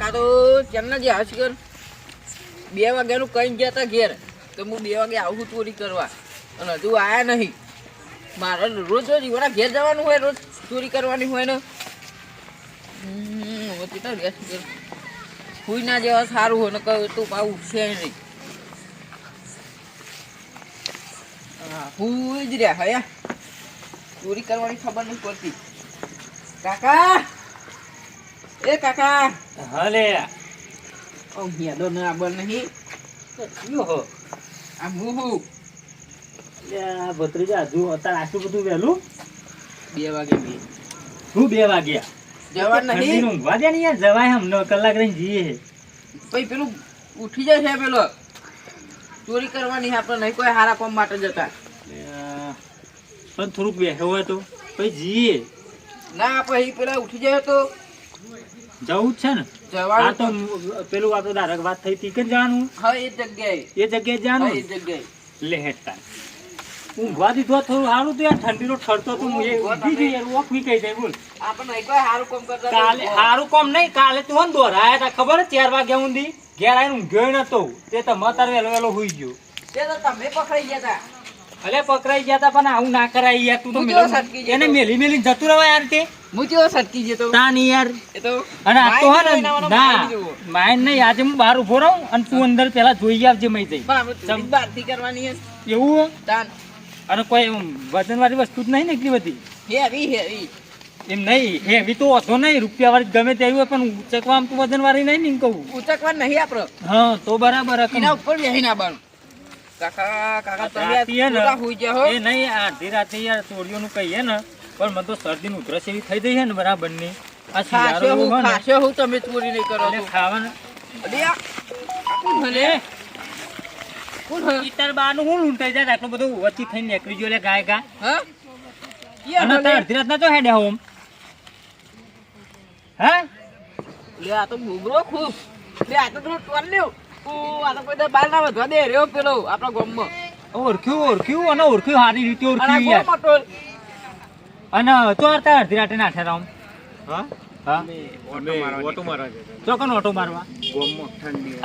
આ તો ચેનના જે હાશ કર 2 વાગ્યાનું કઈ ગયા તા ઘેર તો હું 2 વાગે આવું ચોરી કરવા અને હજુ આયા નહીં. મારે રોજ રોજ ઈવડા ઘેર જવાનું હોય, રોજ ચોરી કરવાની હોય ને. તો રેસ્ટ કર, હુઈ ના જેવા સારું હોય ને કહ્યું તું પાછું ઉઠશે નહીં. હા હુઈ જ રહ્યા હયા, ચોરી કરવાની ખબર નહીં પડતી. કાકા એ કાકા હલે ઓ હેડો ને આબર નહીં યો હો આ હું લે ભત્રીજા હજુ અત્યારે આટલું બધું વહેલું 2 વાગે બી હું 2 વાગ્યા જવા નહીં ઊંઘવા દે ને યાર, જવાય હમ 9 કલાક રહીને જઈએ. પછી પેલું ઉઠી જાય છે, પેલો ચોરી કરવાની આપણે નહીં કોઈ હારા કામ માટે જતા. પણ થોડુંક બેસે હોય તો પછી જઈએ. ના પછી પેલા ઉઠી જાય તો જવું જ છે ને. જવાનું આ તો પેલું આપણે ડાયરેક્ટ વાત થઈ તી કે જવાનું હા એ જગ્યાએ એ જગ્યાએ જવાનું એ જગ્યાએ લે હેઠતા ઊંઘવા દીધો થોડું સારું તો યાર, ઠંડીનો ઠરતો તો હું એ ઊભી જઈ યાર, વોક વી કહી જાય બોલ. આપણે નહીં કોઈ હારું કામ કરતા. કાલે સારું કામ નહીં, કાલે તું હન દોરાયા હતા ખબર 4 વાગ્યા સુધી ઘેર આવીને ઊંઘ્યો નતો તે તો મતાર વેલો વેલો હુઈ ગયો. તે તો તમે પકડાઈ ગયા હતા. અલે પકડાઈ ગયા તા, પણ આવું ના કરાય યાર. તું તો હું કેવો સટકી જતો. એને મેલી મેલી જતું રહેવાય યાર તે હું કેવો સટકી જતો તા નહીં યાર. એ તો અને આ તો હે ને માઇન્ડ ના જેવો. માઇન્ડ નહીં, આજે હું બહાર ઉભો રહું અને તું અંદર પેલા જોઈ આવજે મઈ જઈ. પણ આપણે ચોરી બહારથી કરવાની છે એવું તાન અને કોઈ વજન વાળી વસ્તુ જ નહીં ને એટલી બધી હેવી એમ નહીં. હેવી તો હતો નહીં, રૂપિયા વાળી ગમે તે હોય, પણ ઉચકવા તું વજન વાળી નહીં ને એમ કહું. ઉચકવાનું નહીં આપણે હા તો બરાબર હતું. એના ઉપર બેહીને આવવાનું. કાકા કાકા તમે રાતે હે ને, થોડા હુઈ ગયા હો. એ નહીં આધી રાતે યાર ચોરીઓનું કહીએ ને, પણ મને તો શરદી નું ઉધરસ એવી થઈ ગઈ છે ને બરાબર ની. આ શિયાળો એવું હોય ને ખાશે હું તમે ચોરી નહીં કરો એટલે છો. ખાવાનું અરે આ કોણ ભલે કોણ હે? ઈતર બાનું હું લૂંટાઈ જાય આટલું બધું વચ્ચે થઈને નીકળી ગયો લે ગાય ગા. હા અને તાર અડધી રાતના તો હેડે હોમ હે લે આ તો ગુબરો ખૂબ લે આ તો થોડું ટોલ લ્યો. ઓ આ તો કોઈ બાર ના વધવા દે રહ્યો પેલો આપણા ગામમાં. ઓળખ્યું અને ઓળખ્યું સારી રીતે અને આ ઓળખ્યું યાર. ગામમાં ટોલ. અને તો તાર અડધી રાતે નાઠે રામ હા હા ચોકન ઓટો મારવા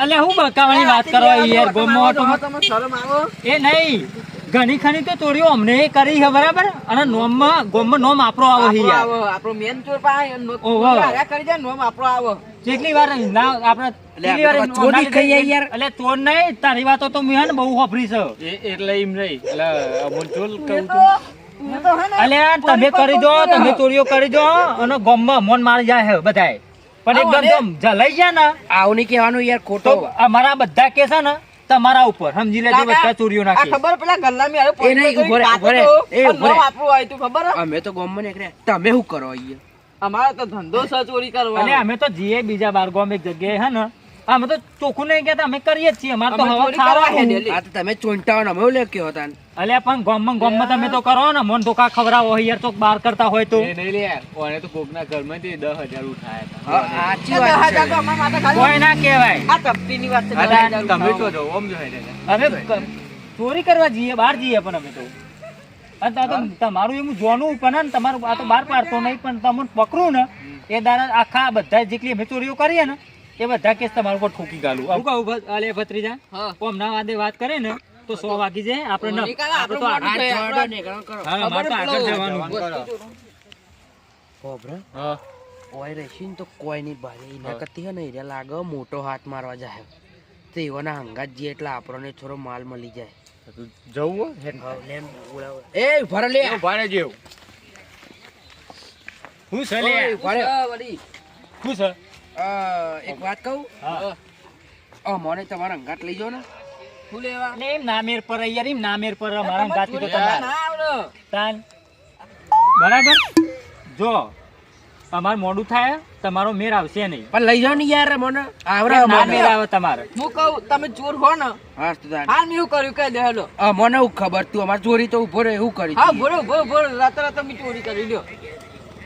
અલે હું બકાવાની વાત કરવા યાર. ગોમમાં ઓટો તમે શરમ આવો. એ નહીં, ઘણી ખણી તો ચોરીઓ અમને કરી છે બરાબર, અને નોમમાં ગોમમાં નોમ આપણો આવો છે યાર. આપણો મેન ચોર પાસે ઓહો. કરી જાય નોમ આપણો આવો. કેટલી વાર ના આપણે કેટલી વાર ચોરી થઈ યાર. એટલે ચોર નહીં, તારી વાતો તો મેં હે ને બહુ હોફરી છે. એટલે એમ નહીં એટલે અમુલ ચોલ એ કહું તો એ તો હે ને અલે તમે કરી દો, તમે ચોરીઓ કરી દો અને ગોમમાં મોન મારી જાય છે બધાય, પણ એકદમ તો જલાઈ જાય ને આવું નહીં કહેવાનું યાર તો અમારા બધા કેસ છે ને તમારા ઉપર સમજી લેજો. બધા ચોરીઓ આ નાખી ખબર પેલા ગલ્લામી આયો એ નહીં, ઉભો રે, ઉભો રે. એ ઉભો રે. નોમ આપણું આવ્યું તું ખબર હે? અમે તો ગામમાં નીકળ્યા, તમે શું કરો અહીંયા? અમારે તો ધંધો છે ચોરી અને કરવાનો. અમે તો જઈએ બીજા બાર ગામ એક જગ્યાએ હે ને, અમે તો ચોખ્ખું નહીં કહેતા, અમે કરીએ જ છીએ. અમારે તો અમે હવે ચોરી કરવા ખાવાનું. હેડે. આ તો તમે ચોંટાવો ને અમે એવું લે કયો હતા. અલ્યા પણ ગામમાં તમે તો કરો ને, મોન ધોકા ખવડાવો હોય યાર, તો બહાર કરતા હોય તો એ નહીં લે ઓને તો કોકના ઘરમાંથી 10,000 ઉઠાયા હતા. હા, સાચી એ તો વાત હા, છે. જાતો અમારા માટે ખાલી કોઈ ના કહેવાય. આ તપતીની વાત છે. અલા, દસ હજાર તમે ઉઠાવો. તો જો ઓમ જો હેડે ને. અમે ચોરી કરવા જઈએ, બહાર જઈએ, પણ અમે તો અને આ તો તમારું એવું જોવાનું પણ હે ને, તમારું આ તો બહાર પાડતો નહીં, પણ તમને પકડું ને એ દાડા આખા બધા જેટલી અમે ચોરીઓ કરીએ ને એ બધા કેસ તમારું પર ઠોકી ગાલું. આવું કહું અલે ભત્રીજા હા. ઓમ ના વાદે વાત કરે ને તો 100 વાગી જાય આપણે ન. નીકળો, આપણે તો આપણું આગળ મોઢું જોડો નીકળો કરો. હા, અમારે તો આગળ જવાનું. ખબર? હા ઓય રહેશી ને તો કોઈ નહીં ભારે એના કરતી હે ને એને લાગે મોટો હાથ મારવા જાય તો એવાના હંગાત જે એટલે આપણને થોડો માલ મળી જાય. તું જવું હેડ હા, લેમ બોલાવો. એ ઉભા રહો લે. ભારે જેવ હું છે લે? ઓય, ઉભા રહો. વળી. હું છે? એક વાત કહું, હા. મને તમારા હંગાત લઈ જાઓ ને. શું લેવા? એટલે એમ નામેર પર યાર, એમ નામેર પર મારા ગાતી તો ચોરી કરવા તમારે. ના આવડે. તાન બરાબર જો અમાર મોડું થાય તમારો મેર આવશે નહીં. પણ લઈ જાઓ ને યાર મને આવડે ના મને. મેર આવે તમારે. હું કહું તમે ચોર હો ને હા તો તાન. હાલ મેં એવું કર્યું કહી દે હેલો. મને હું ખબર તું અમાર ચોરી તો ઉભો રહે એવું કરી હા તી. ભોરો ભોરો ભોરો રાતે રાતે મેં ચોરી કરી લ્યો.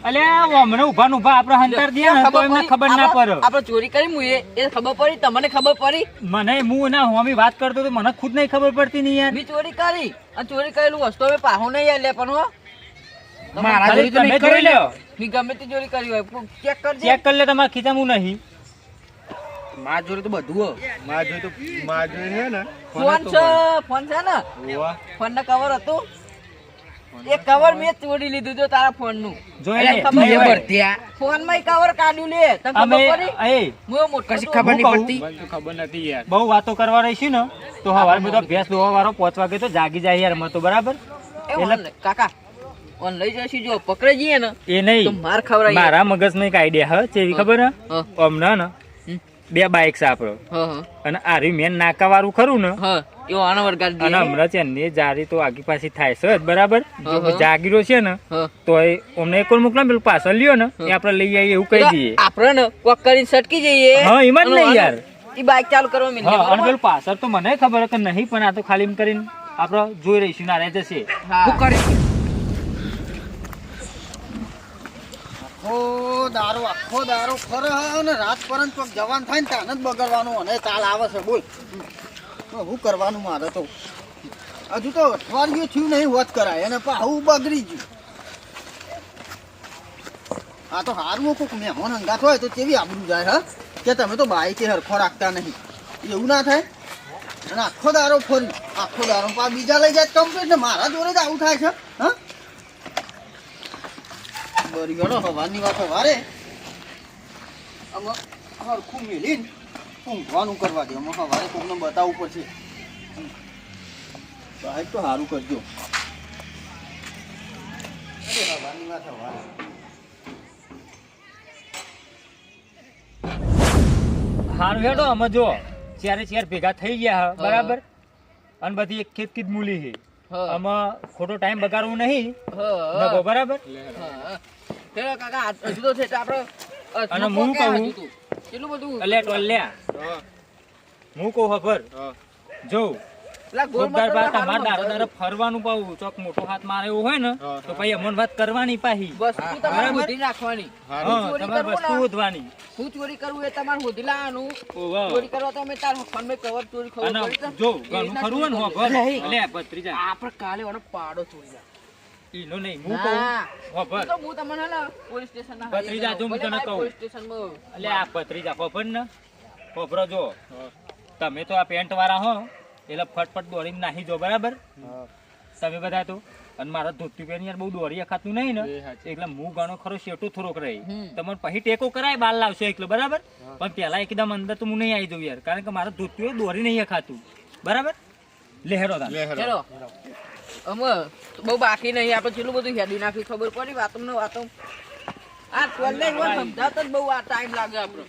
અલ્યા અમને ઉભા ને ઉભા આપણે હંતર દે ને તો એમને ખબર ના પડે. આપણે ચોરી કરી હું એ ખબર પડી તમને ખબર પડી. મને હું ના હોમી વાત કરતો તો મને ખુદ નહીં ખબર પડતી નહીં યાર. મેં ચોરી કરી અને ચોરી કરેલું વસ્તુ હવે પાહું નહીં લે પણ હો મારા ખાલી ચોરી તો તમે નહીં જોઈ કરી લે. લ્યો. મેં ગમે તે ચોરી કરી હોય ચેક કરજે. ચેક કરી લે તમારા ખીચામાં નહીં. માર જોડે તો બધું માં જોઈ હે ને ફોન છે ને ફોન ના કવર હતું એ કવર મેં તોડી લીધું જો તારા ફોન નું જોઈ ફોન માં કવર કાઢ્યું લે તને અમે ખબર પડી એ હું મોટો કશી ખબર નહીં પડતી મને તો ખબર નથી યાર બહુ વાતો કરવા રહીશું ને તો હવારે બધો ભેંસ દોવા વાળો 5 વાગે તો જાગી જાય યાર મતો બરાબર એટલે કાકા ઓન લઈ જઈશું જો પકડે જઈએ ને એ તો નહીં માર ખવરાય મારા મગજમાં એક આઈડિયા હ ચેવી ખબર હે હા. હમણાં ને 2 બાઇક છે આપણો હા અને આરી મેન નાકા વાળું ખરું ને હા એવો આનો વરગાડ અને હમણાં છે ને જારી તો આગી પાછી થાય છે જ બરાબર જો જાગીરો છે ને હા તો એ અમને એક વાર મોકલા પેલું પાછળ લ્યો ને એ આપણે લઈ આવીએ એવું કહી દઈએ આપણે ને કોક કરીને સટકી જઈએ હા એમ જ નહીં યાર ઈ બાઈક ચાલુ કરવા મિલે હા અને પેલું પાછળ તો મને ખબર કે નહીં પણ આ તો ખાલી એમ કરીને આપણે જોઈ રહીશું ના રહે જશે હા આખો દારો ફરે અને રાત પરત કોક જવાન થાય ને તાને જ બગડવાનું અને તાલ આવે છે બોલ શું કરવાનું મારે તો હજુ તો અઠવાડિયું થયું નહીં હોત કરાય અને પાછું બગડી ગયું આ તો હારું કોક મહેમાન હંગાત હોય તો કેવી આબરૂ જાય હા કે તમે તો બાઈકે હરખો રાખતા નહીં એવું ના થાય અને આખો દારો ફરી આખો દારો પા બીજા લઈ જાય કમ્પ્લીટ ને મારા જોડે જ આવું થાય છે હા બરી ગયો સવારની વાત સવારે આમાં હરખું મેલીને ઊંઘવાનું કરવા દે આમાં સવારે કોકને બતાવવું પડશે બાઈક તો સારું કરજો સવારની વાત સવારે હારું હેડો અમે જો ચારે ભેગા થઈ ગયા હે, બરાબર અને બધી એક ખેત કીધ મૂલી છે હા. આમાં ખોટો ટાઈમ બગાડવું નહીં હા નગો બરાબર હા ચલો કાકા હજુ તો છે તો આપણે અને હું કહું કેટલું બધું એટલે ટોલ્યા હું કહું ખબર જો પેલા ગોળ ખોટદાર બા મટરનો તમારે હારું દારો ફરવાનું પાવું ચોક મોટો હાથ મારે એવું હોય ને તો પછી અમન વાત કરવાની પાહી વસ્તુ તમારે બરાબર. હોધી નાખવાની હા ચોરી તમારે કરવું વસ્તુ ને, શોધવાની હું ચોરી કરવું એ તમારે હોધી લાવવાનું ઓહો. ચોરી કરવા તો અમે તાર ફોનમાં કવર ચોરી ખબર અને પડી તો જો એ ઘણું રીતના ખરું હોય ને ચોરી હોભર કરવી. એટલે ભત્રીજા આપણે કાલે ઓનો પાડો ચોરી જાય ઈનો નહીં હું કહું ના. હોભર તો હું તમને હે ને પોલીસ સ્ટેશન ના ભત્રીજા જો હું તને કહું. પોલીસ સ્ટેશનમાં એટલે આ ભત્રીજા હોભર ને હોભરો જો તમે તો આ પેન્ટ વાળા હો એટલે ફટફટ દોડીને નાહી જો બરાબર તમે બધા તો અને મારા ધોતી પેન યાર બહુ દોરી અખાતું નહીં ને એટલે હું ઘણો ખરો શેટું થોડોક રહી તમને પછી ટેકો કરાય બાર લાવશો એકલો બરાબર પણ પેલા એકદમ અંદર તો હું નહીં આવી જઉં યાર કારણ કે મારા ધોતીઓ દોરી નહીં અખાતું બરાબર લેહેરો તા ચલો અમે બહુ બાકી નહીં આપણે કેટલું બધું હેડી નાખ્યું ખબર પડી વાતો ને વાતો આ ટોલે એવા સમજાવતા જ બહુ આ ટાઈમ લાગે આપણો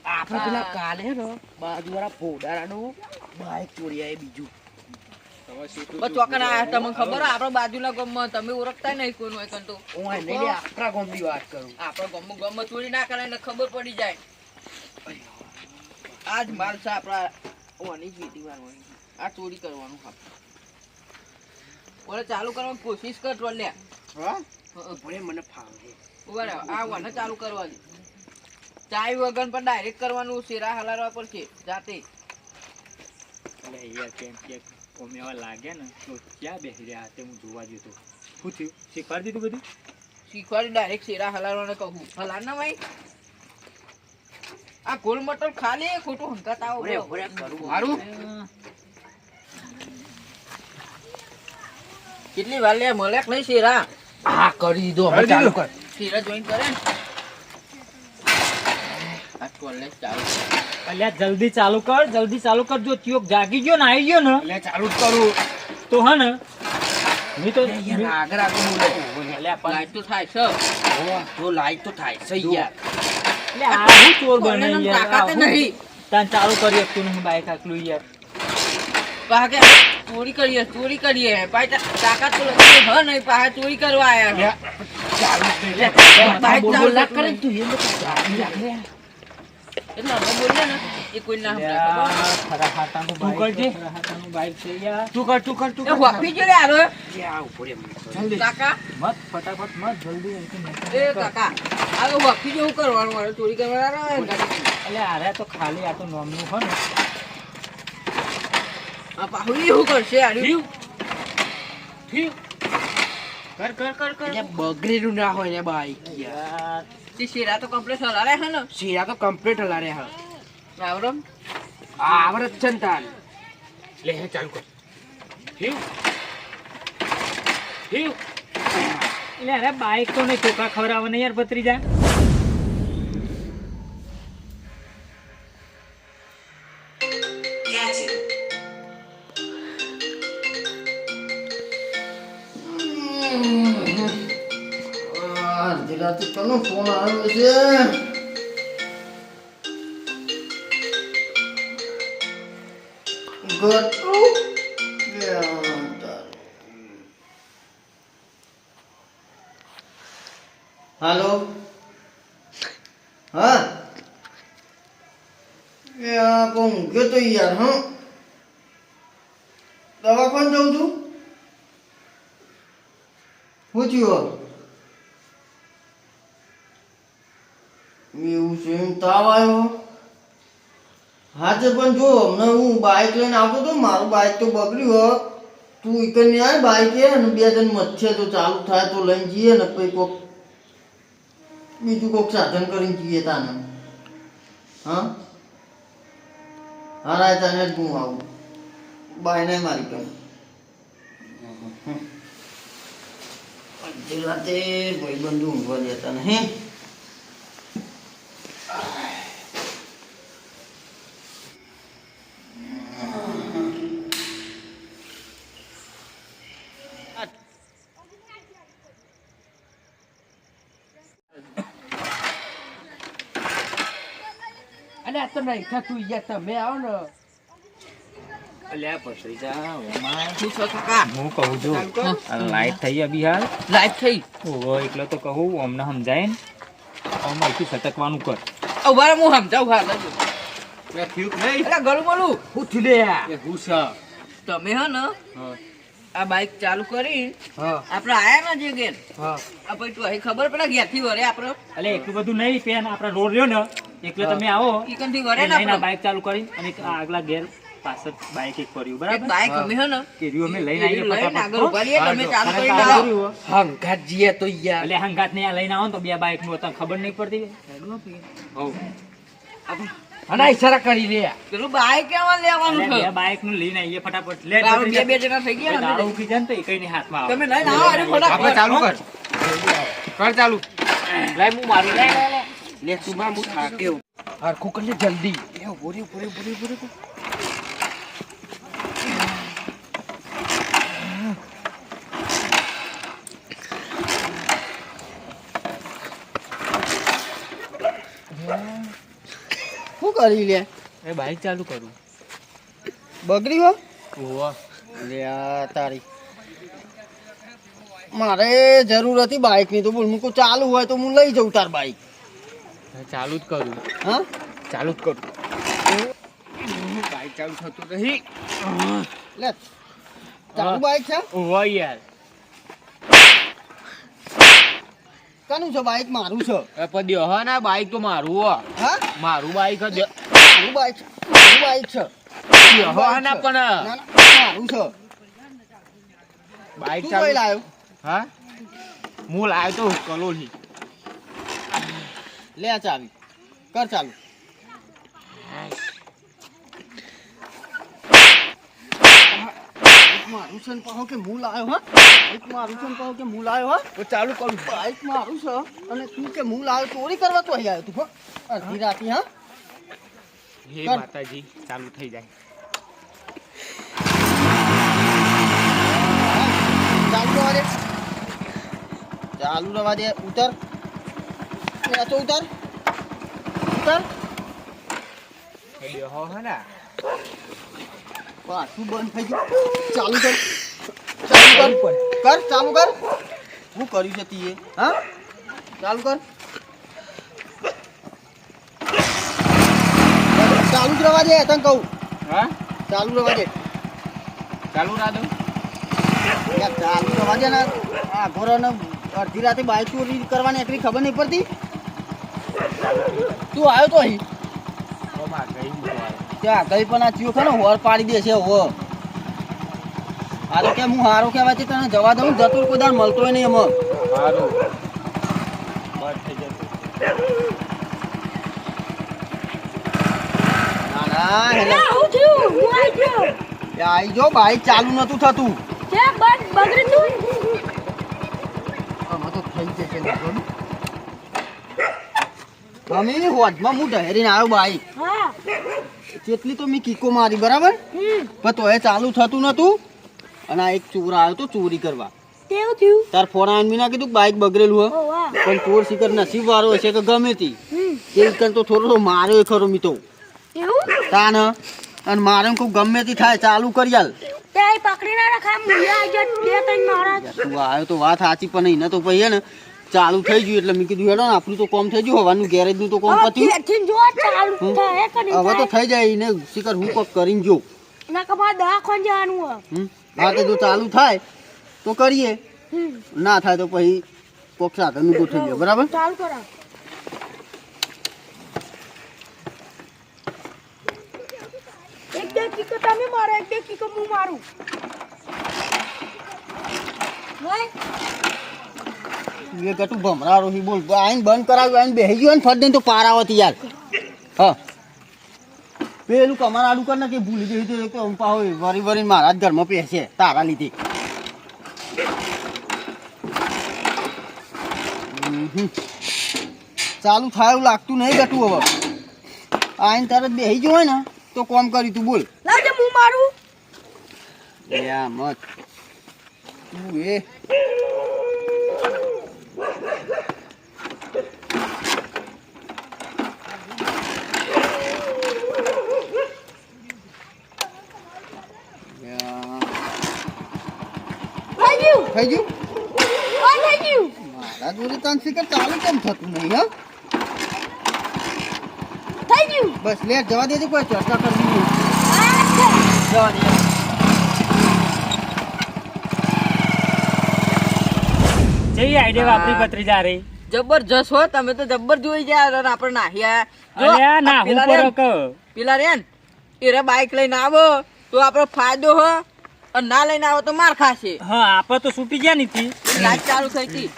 આપણે પેલા કાલે ને બાજુવાળા ભોડારાનું બાઈક ચોરી આવે બીજું બસ ચોકન આયા તમને ખબર આપડે બાજુના ગામમાં તમે ઓળખતા નહીં કોઈનું હોય કંતો હું આ નહીં લે આપણા ગામની વાત કરું આપડે ગામમાં ચોરી ના કરે ને ખબર પડી જાય આજ માલ છે આપડા ઓની વીટી મારવાની આ ચોરી કરવાનું આપણે ઓલે ચાલુ કરવાની કોશિશ કર ટોલ્યા હા ભલે મને ફાવે ઉભા રહો આ ઓને ચાલુ કરવા દે ચાય વગર પણ ડાયરેક્ટ કરવાનું શેરા હલારવા પડશે જાતે એટલે યાર કેમ કે કોમેવા લાગે ને તો ક્યાં બેસી રહ્યા તે હું જોવા જતો શું થયું શીખવાડી દીધું બધું શીખવાડી ડાયરેક્ટ શેરા હલારવાને કહું હલાર ના ભાઈ આ ગોલ મટર ખાલી ખોટું હંકાત આવો ભલે ભલે કરું મારું કેટલી વાર લે મળે કે નહીં શેરા હા કરી દીધો હવે ચાલુ કર શેરા જોઈન કરે ને આ કોલેજ ચાલુ અલ્યા જલ્દી ચાલુ કર જો ત્યોક જાગી ગયો ને આવી ગયો ને એટલે ચાલુ જ કરું તો હા ને મી તો યાર આગળ આગળ બોલે અલ્યા પણ લાઈટ તો થાય છે જો લાઈટ તો થાય છે યાર એટલે આ હું ચોર બનાવી યાર તાકાત આ હું નહીં તાન ચાલુ કરી શકતું નહીં બાઈક આકલું યાર પાકે ચોરી કરીએ પાછા તાકાત તો લગી હ નહીં પાછા ચોરી કરવા આયા બાઈક બોલ ના કરે તું એ લોકો જાગી રાખે એટલે અમે બોલીએ ને એ કોઈ ના સમજાય ખરા હાટાનું બાઈક છે યાર તું કર એ વાપી જો લે આરો યા ઉપર એમ કાકા મત ફટાફટ મત જલ્દી અહીંથી એ કાકા આ તો વાપી જેવું કરવાનું મારે ચોરી કરવાના એટલે આરે તો ખાલી આ તો નોમનું હોય ને આ પાહુ એવું કરશે આર્યું કર એટલે બગડેલું ના હોય ને બાઈક યાર યાર તે શેરા તો કમ્પ્લીટ હલારે હે ને શેરા તો કમ્પ્લીટ હલારે હા આવરમ આવડત છે ને તાન લે હે ચાલુ કર હિવ હિવ એટલે અરે બાઈક તો નહીં ચોખા ખવડાવે ને યાર ભત્રીજા રાતે કોનો ફોન આવ્યો છે ગટુ હાલો હા એ આ કોણ ગયો તો યાર હા દવાખાને જઉં છું શું થયું એવું છે એમ તાવ આવ્યો હા તે પણ જો હમણાં હું બાઇક લઈને આવતો હતો મારું બાઇક તો બગડ્યું તું એકને આય બાઇક અને બે જણ મચ્છે તો ચાલુ થાય તો લઈને જઈએ ને પછી કોક બીજું કોક સાધન કરીને જઈએ તાને હા હા રાય તને જ હું આવું બાય નહીં મારી કઈ અડધી રાતે ભાઈબંધુ ઊંઘવા જતા નહીં અને આ તો નહીં થતું યાર તમે આવો ને અલ્યા ભત્રીજા ઓમાં શું છો કાકા હું કહું છું આ લાઈટ થઈ અભી હાલ લાઈટ થઈ ઓહો એટલે તો કહું અમને સમજાય ને અમારથી સટકવાનું કર ઉભા હું સમજાવું હા મે થયું કે નહીં એટલે ગળું બોલું હું થયું લે એ હું છે તમે હે ને હા આ બાઈક ચાલુ કરી હા આપણે આયા ને જે ઘેર હા આ પછી તું અહીં ખબર પડે ઘેરથી વરે આપણે અલે એટલું બધું નહીં પેન આપણા રોડ રહ્યો ને એટલે તમે આવો ઈકનથી વરે ને લઈને આપણે બાઈક ચાલુ કરી અને આગલા ઘેર પાછળ બાઈક એક કર્યું એક બરાબર બાઈક અમે હે ને કે રહ્યું અમે લઈને આવીએ લઈને ફટાફટ આગળ ઉભા રહીએ તમે ચાલુ અને કરીને ચાલુ આવો. કર્યું હો. હંગાત જીએ તો યાર એટલે હંગાત ને આ લઈને આવો ને તો બે બાઈક નું હતા ખબર નહીં પડતી હોવ. અને ઈશારા કરી લે પેલું બાઈક કેવા લેવાનું એટલે છે બે બાઈક નું લઈને આવીએ ફટાફટ લે આપણે બે જણા થઈ ગયા ને દાડો ઉઠી જાય ને તો એકઈ ની હાથમાં આવે. તમે લઈને આવો અરે આપણે ફટાફટ ચાલુ કર કર ચાલુ લાય હું મારું લે તું માં હું થાક્યો હરખું કરી લે જલ્દી એ બોરી બોરી બોરી બોરી શું કરી લે એ બાઈક ચાલુ કરું બગડી હો ઓહો લે આ તારી મારે જરૂર હતી બાઇકની તો બોલ હું કોઈ ચાલુ હોય તો હું લઈ જાઉં તાર બાઇક ચાલુ જ કરું હા ચાલુ જ કરું બાઈક ચાલુ થતું નહીં લે ચાલુ બાઇક છે ઓહો યાર કાનું છે બાઇક મારું છે એ પણ દેહો ના બાઈક તો મારું હો હા મારું બાઈક જ મારું બાઇક છે દેહો ના પણ ના, ના, મારું છે બાઈક તું ચાલુ કઈ લાવ્યો હા હું લાવ્યો તો કલોલી લે આ ચાવી કર ચાલુ બાઇક મારું છે ને કહો કે હું લાવ્યો હા બાઇક મારું છે ને કહો કે હું લાવ્યો હા તો ચાલુ કરું બાઇક મારું છે અને તું કે હું લાવ્યો ચોરી કરવા તો અહીં આવ્યો તું હો અડધી રાતે હા હે કર. માતાજી ચાલુ થઈ જાય ચાલુ રવા દે ચાલુ રવા દે ઉતર એ તો ઉતર ઉતર દેહો હે ને પાછું બંધ થઈ ગયું ચાલુ કર ચાલુ કર ચાલુ કર હું કર્યું છે તીએ હા ચાલુ કર ચાલુ જ રવા દે તને કહું હા ચાલુ રવા દે ચાલુ રાધો યાર ચાલુ રવા દે ને આ ઘોરોને અડધી રાતે બાઇક ચોરી કરવાની એટલી ખબર નહીં પડતી તું આવ્યો તો અહીં ઓ માં ગઈ હું ત્યાં ગઈ પણ આ ચિયો ખરો હોર પાડી દે છે હો આ તો કે હું હારો કહેવાય છે તને જવા દઉં જતો કોઈ દાડ મળતો નહીં એમાં સારું બસ થઈ જશે ના ના હેલા આવું થયું હું આવી ગયો એ આઈ જો બાઈક ચાલુ નતું થતું છે બગડી તું આમાં તો થઈ જશે લાગો તમે હોજમાં હું ઢહેરીને આવ્યો બાઈક હા કેટલી તો મેં કીકો મારી બરાબર પણ તો એ ચાલુ થતું નતું અને આ એક ચોર આવ્યો તો ચોરી કરવા તેવું થયું તાર ફોન આવીને ના કીધું બાઈક બગડેલું હો ઓ વાહ પણ ચોર શિકર નસીબ વાળો હશે કે ગમે તે કણ તો થોડો માર્યો ખરો મી તો એવું તાન અને મારે કોઈ ગમે તે થાય ચાલુ કરી આલ તે પકડી ના રખા મુયા આજે બે ત્રણ મારા તું આવ્યો તો વાત સાચી પણ એને તો પછી હે ને ચાલુ થઈ ગયું એટલે મેં કીધું હેડો ને આપણું તો કોમ થઈ ગયું હવાનું ગેરેજ નું તો કોમ પત્યું તેથી જો ચાલુ થાય કે નહીં હવે તો થઈ જાય એને શિકર હું કોક કરીને જો ના કમા દવાખાને જવાનું હે હા તો જો ચાલુ થાય તો કરીએ ના થાય તો પછી કોક સાધન નું ગોઠવી દે બરાબર ચાલુ કરા એક બે કિકો તમે મારો એક બે કિકો હું મારું નહીં એ કટું ભમરારો હી બોલ આઈને બંધ કરાવ્યું આઈને બેહી ગયો ને ફટ દઈને તો પાર આવતી યાર હા પેલું કમાર આડું કર ને કે ભૂલી ગઈ તો કે અંપા હોય વરી વરી મારા જ ઘરમાં પહેશે તારા લીધે ચાલુ થાય એવું લાગતું નહીં બેઠું હવે આઈને તરત બેહી ગયો હોય ને તો કોમ કરી તું બોલ લાવજે હું મારું યા મત તું એ થઈ ગયું થઈ ગયું થઈ ગયું મારા જોડે તાંસી કે ચાલુ કેમ થતું નહીં હા થઈ ગયું બસ લે જવા દેજે કોઈ ચર્ચા કરવી નહીં અચ્છા જવા દે જઈ આઈડિયા વાપરી ભત્રીજા રે જબરજસ્ત હો તમે તો જબર જોઈ ગયા અને આપણે નાહી આયા. જો, અલ્યા ના આ હું પેલા પર રે ક પેલા રે ને એરે બાઈક લઈને આવો તો આપણો ફાયદો હો અને ના લઈને આવો તો માર ખાશે. હા આપણે તો છૂટી ગયા નથી લાઈટ ચાલુ થઈ હતી.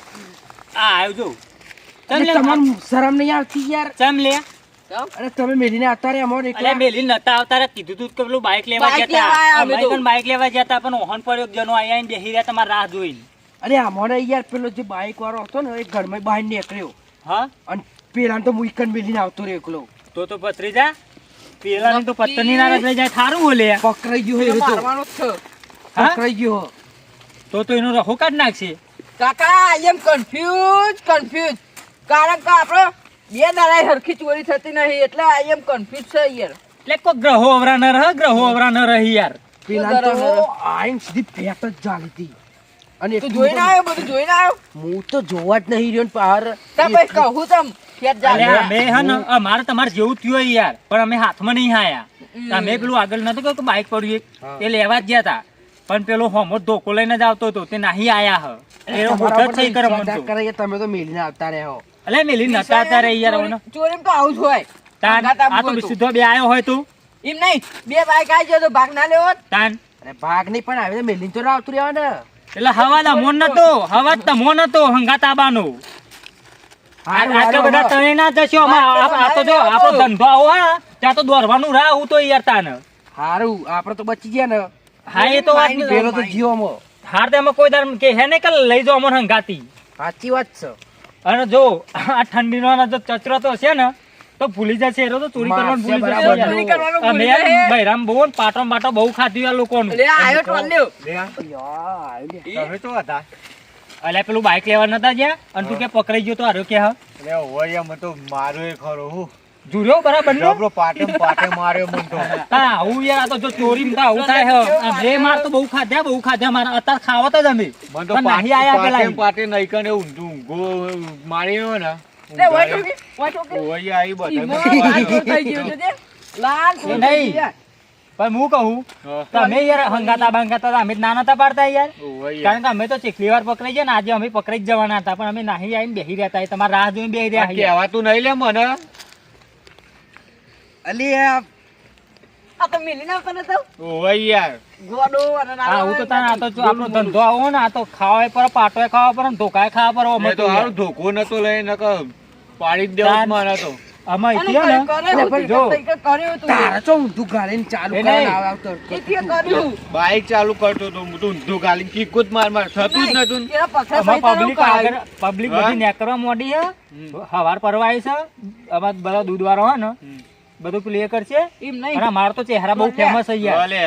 આ આવ્યો જો ચમ લે તમારું શરમ નહીં આવતી યાર ચમ લે કેમ? અરે તમે મેલીને અત્યારે અમારે અલ્યા મેલી નતા આવતા રે કીધું તું કે પેલું બાઈક લેવા બાઈક જતા લેવા આયા અમે અમે તો. પણ બાઈક લેવા જતા પણ ઓહન પર એક જણો આયા ને બેહી રહ્યા તમારી રાહ જોઈને અરે અમારે યાર પેલો જે બાઈક વાળો હતો ને એ ઘરમાં બહાર નીકળ્યો હા અને પેલા તો હું ઈકન મેલીને આવતો રહ્યો એકલો તો ભત્રીજા પેલા તો પત્તરની ના લઈ જાય થારું બોલે પકડાઈ ગયો પેલો એ તો મારવાનો જ છે. હા? પકડાઈ ગયો તો એનો રખો કાઢ નાખશે કાકા આઈ એમ કન્ફ્યુઝ કારણ કે આપણો બે દાડા હરખી ચોરી થતી નહીં એટલે આઈ એમ કન્ફ્યુઝ છે યાર. એટલે કોઈ ગ્રહો અવરા ન રહે યાર પેલા તો આઈન સીધી પેટ જ જાલી હતી અને તું એટલું જોઈને બધું- આવ્યો બધું જોઈને આવ્યો હું તો જોવા જ નહીં રહ્યો ને પાર તા ભાઈ કહું તમ ખેત જા. અલ્યા અમે હે ને અમારે તમારે જેવું થયું હોય યાર પણ અમે હાથમાં નહીં આયા અમે પેલું આગળ નતું કહ્યું કે બાઈક પડ્યું એક તે લેવા જ ગયા તા પણ પેલો હોમો ધોકો લઈને જ આવતો હતો તે નહીં આયા હ એનો તમારા હોઠ જ પર થઈ કરે મન વિશ્વાસ તો કરે કે તમે તો મેલીને આવતા રહ્યા હો અલે મેલી નતા તારે યાર ઓનો ચોરીમાં તો આવું જ હોય. તાન હંગાત આ આપવું તો હતું. સીધો બે આયો હોય તું એમ નહીં બે બાઈક આવી જાય તો ભાગ ના લેવો જ. તાન અરે ભાગ નહીં પણ આવે મેલીને તો ના આવતું રહેવા ને એટલે હવા મોન નતો હવા તમો નતો હંગાત આબાનો આટલા બધા તણે ના જશો આ તો જો આપણો ધંધો આવો હા ત્યાં તો દોરવાનું રાહ હું તો યાર તાન હારું આપણે તો બચી ગયા ને હા એ તો વાત પેલો તો જીવોમાં હાર તેમાં કોઈ દર કે હે ને કે લઈ જાઓ અમને હંગાતી સાચી વાત છે અને જો આ ઠંડીનો જો ચચરો તો છે ને તો ભૂલી જશે એ તો ચોરી કરવાનું ભૂલી જશે બરાબર. યાર. ચોરી કરવાનું અમે ભૂલી યાર જાય. બૈરામ બહુ ને પાટો બાટો બહુ ખાધું યાર લોકોનું લે આયો ટોલ લ્યો. તમે તો હતા અલ્યા પેલું બાઈક લેવા નતા ગયા અને તું કે પકડાઈ ગયો તો હારો કે હા એટલે હોય મને તો માર્યો એ ખરો હું જુર્યો બરાબર ને જબરો પાટે માર્યો મને તો હા આવું યાર આ તો જો ચોરી માં તો આવું થાય હે અમે માર તો બહુ ખાધ્યા મારા અત્યારે ખાવત જ અમે મને તો પણ નહીં આયા પેલા પાટે નહીં કને ઊંઘો માર્યો ને લે વાય ટોકી, વાય ટોકી. ઓય આવી ઈમો બધા લાલ ફૂલ થઈ ગયું છે તે. લાલ ફૂલ એ થઈ નહીં. ગયું યાર. પણ હું કહું તમે યાર હંગાતા બાંગાતા અમે જ ના નતા પાડતા યાર કારણ કે અમે તો ચીખલી વાર પકડાઈ ગયા ને આજે અમે પકડાઈ જ જવાના હતા પણ અમે નાહી આવીને બેહી રહ્યા હતા એ તમારા રાહ જોઈને બેહી રહ્યા યાર. કહેવાતું નહીં લે મને અલી આ તો મિલી ના તને તો ઓય યાર ગોડો અને નાનો હા હું તો તાન આ તો જો આપણો ધંધો આવો ને આ તો ખાવાય પર પાટોય ખાવા પર ને ધોકાય ખાવા પર અમે મેં તો તો હારું ધોકો નતો લઈ નકર પાડી જ દેવું મારા તો આમાં અને ઇતિયો ને કર્યું પણ હતું, જો કંઈક કર્યું હતું. તારા ચો ઊંધું ગાળીને ચાલુ એ કરે નહીં. એથી એ કર્યું. બાઈક ચાલુ કરતો તો હું તો ઊંધું ગાલી કીકું જ માર થતું જ નતું એના પથરા આમાં સહિત પબ્લિક આનું આગળ પબ્લિક બધી હા? નેકરવા મોડી છે હવાર પરવા આવી છે આમાં બધા દૂધવાળો હોય ને બધું પ્લે કરશે એમ નહીં. અને મારો તો ચહેરા બહુ ફેમસ છે યાર ભલે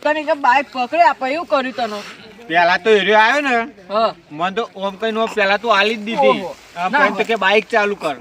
તને કે બાઈક પકડે આપણે એવું કર્યું તને. પેલા તો એરિયો આવ્યો ને હા. મને તો ઓમ કઈ નો પેલા તો આલી જ દીધી ઓહો. આમ પણ તો કે બાઈક ચાલુ કર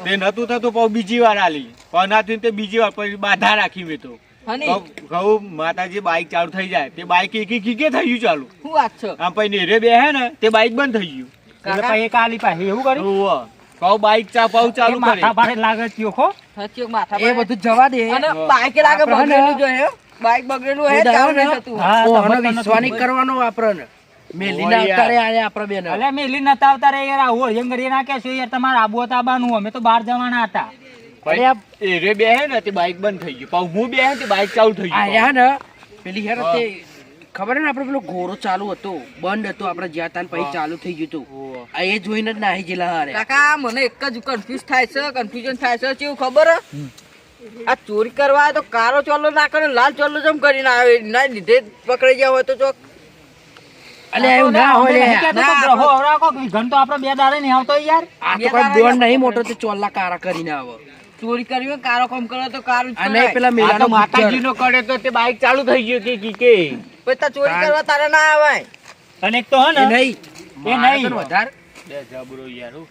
તે નતું થતું પછી બીજી વાર આલી પણ ના થયું તે બીજી વાર પછી બાધા રાખી મેં તો હની, કહું માતાજી બાઈક ચાલુ થઈ જાય તે બાઈક કીકે થઈ ગયું ચાલુ શું વાત છે? આમ પછી નેરે બે હે ને તે બાઈક બંધ થઈ ગયું એટલે પછી એક આલી પાસે એવું કર્યું ઓહો. કહું બાઈક પાઉ એ ચાલુ માથા કરી ભારે લાગે ત્યો ખો સાચી વાત, માથા એ પર. બધું જવા દે અને બાઈક લાગે આપણે હે ને, બગડેલું જો હે. બાઈક બગડેલું હે, હું ચાલુ દાવ નહીં ને, થતું. હા ઓહનો તમને વિશ્વાસ નથી નહીં કરવાનો વાપરને મેલીને ઓહો યાર. આવતા રે આપણે બેન અલ્યા મેલી નતા આવતા રે યાર આવું હરિયંગ કરી નાખ્યા છો યાર તમારે આબુ હતા આબાનું અમે તો બહાર જવાના હતા પછી એરે બે હે ને તે બાઈક બંધ થઈ ગયું પછી હું બે હે તે બાઈક ચાલુ થઈ ગયું આયા ને પેલી હેર તે ખબર હે ને આપણે પેલો ઘોરો ચાલુ હતો બંધ હતો આપણે જ્યાં તાન પછી ચાલુ થઈ ગયું હતું ઓહો. આ એ જોઈને જ નાહી ગયેલા હારે કાકા મને એક જ કન્ફ્યુઝ થાય છે, કન્ફ્યુઝન થાય છે કેવું ખબર હે? આ ચોરી કરવા આવે તો કારો ચોલો ના કરે, લાલ ચોલો જમ કરીને આવે, ના લીધે પકડાઈ ગયા હોય તો ચોક. અલે એવું ના હોય લે ગ્રહો અવરાકો વિઘન તો આપણે બે દાડે નહીં આવતો યાર આ તો કોઈ બોન નહીં મોટો તે ચોલ્લા કારા કરીને આવે ચોરી કરવી હોય, કારો કામ કરે તો કારું જ અને કરાય. પેલા આ તો મેલાનો માતાજી નો કરે તો તે બાઈક ચાલુ થઈ ગયું કે કીકે પછી તાર ચોરી કરવા તારે ના આવાય. અને એક તો હે એ ને નહીં એ મારે નહીં. તો વધારે બે જબરો યાર હો.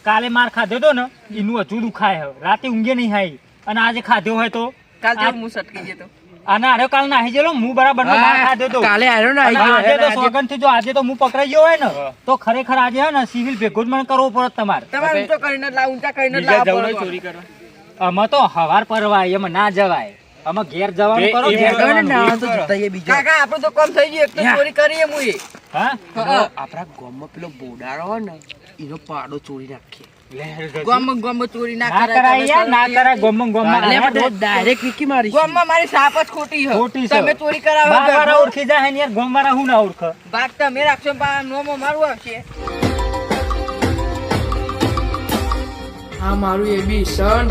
કાલે માર ખાધો તો ને એનું હજુ દુખાય હવે. રાતે ઊંઘે નહીં હાઈ અને આજે ખાધો હોય તો કાલ જેવું હું સટકી જતો. અને અરે કાલ નાહી ગયેલો હું બરાબર નો માર ખાધો તો કાલે આવ્યો ને અને આવી આજે તો ગયો સોગન થી જો આજે તો હું પકડાઈ ગયો હોય ને તો ખરેખર આજે હે ને સિવિલ ભેગું જ મને કરવો પડે તમારે તમારે ઊંચો કરીને જ લાવ, ઊંચા કરીને જ બીજા લાવવા જવું પડે. ચોરી કરવા આમાં તો હવાર પરવાય એમાં ના જવાય આમાં ઘેર જવાનું કરો એ ઘેર ગયો ને જવાનું. ના તો જતા એ બીજો કાકા આપણું તો કામ થઈ ગયું, એક તો યા. ચોરી કરીએ મુએ. હા આપણા ગામમાં પેલો બોડારો હોય ને એનો પાડો ચોરી નાખીએ ગામમાં ગામમાં ચોરી ના ના કરાય, કરાય તમે યાર ના કરો કરાય ગોમમ ગોમમાં અલે અરે બધે રોજ ડાયરેક્ટ વિકી મારી ગામમાં મારી સાપ જ ખોટી છે. ખોટી છે. તમે ચોરી કરાવો બાર વાળા ગઢો. ઓળખી જાય ને યાર ગોમ વાળા હું ના ઓળખ ભાગ તમે રાખશો પણ નોમો મારું આવશે. આ મારું એબી સંડ